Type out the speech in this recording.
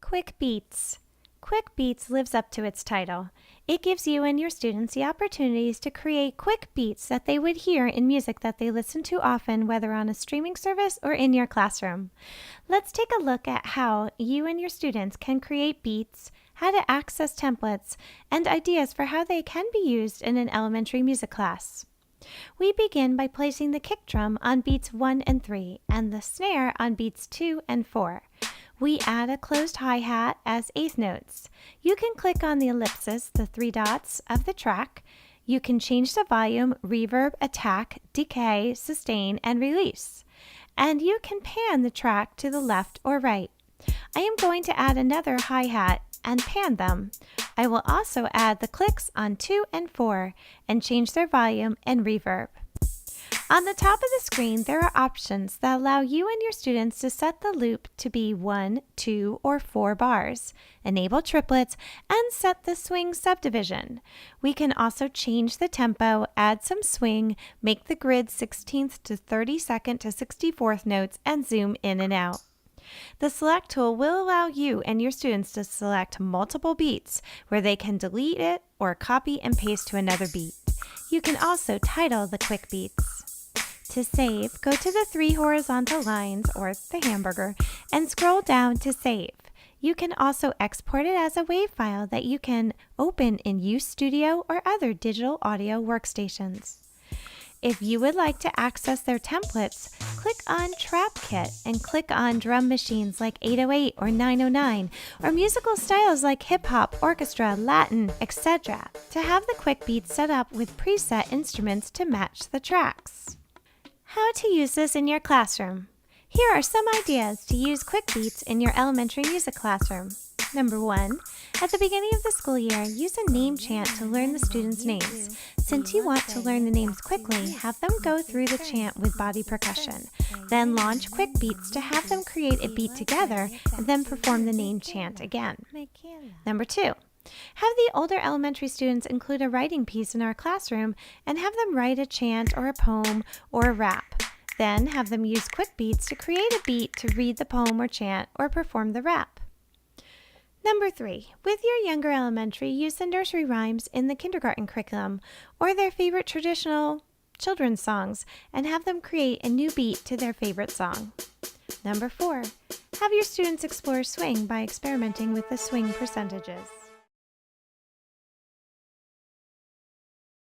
QuickBeats. QuickBeats lives up to its title. It gives you and your students the opportunities to create quick beats that they would hear in music that they listen to often, whether on a streaming service or in your classroom. Let's take a look at how you and your students can create beats, how to access templates, and ideas for how they can be used in an elementary music class. We begin by placing the kick drum on beats 1 and 3 and the snare on beats 2 and 4. We add a closed hi-hat as eighth notes. You can click on the ellipsis, the 3 dots of the track. You can change the volume, reverb, attack, decay, sustain, and release. And you can pan the track to the left or right. I am going to add another hi-hat and pan them. I will also add the clicks on 2 and 4 and change their volume and reverb. On the top of the screen, there are options that allow you and your students to set the loop to be 1, 2, or 4 bars, enable triplets, and set the swing subdivision. We can also change the tempo, add some swing, make the grid 16th to 32nd to 64th notes, and zoom in and out. The Select tool will allow you and your students to select multiple beats where they can delete it or copy and paste to another beat. You can also title the quick beats. To save, go to the 3 horizontal lines or the hamburger and scroll down to save. You can also export it as a WAV file that you can open in UStudio or other digital audio workstations. If you would like to access their templates, click on Trap Kit and click on drum machines like 808 or 909 or musical styles like hip hop, orchestra, Latin, etc. to have the quick beats set up with preset instruments to match the tracks. How to use this in your classroom. Here are some ideas to use QuickBeats in your elementary music classroom. Number 1. At the beginning of the school year, use a name chant to learn the students' names. Since you want to learn the names quickly, have them go through the chant with body percussion. Then launch QuickBeats to have them create a beat together and then perform the name chant again. Number 2. Have the older elementary students include a writing piece in our classroom and have them write a chant or a poem or a rap. Then have them use QuickBeats to create a beat to read the poem or chant or perform the rap. Number 3. With your younger elementary, use the nursery rhymes in the kindergarten curriculum or their favorite traditional children's songs and have them create a new beat to their favorite song. Number 4. Have your students explore swing by experimenting with the swing percentages.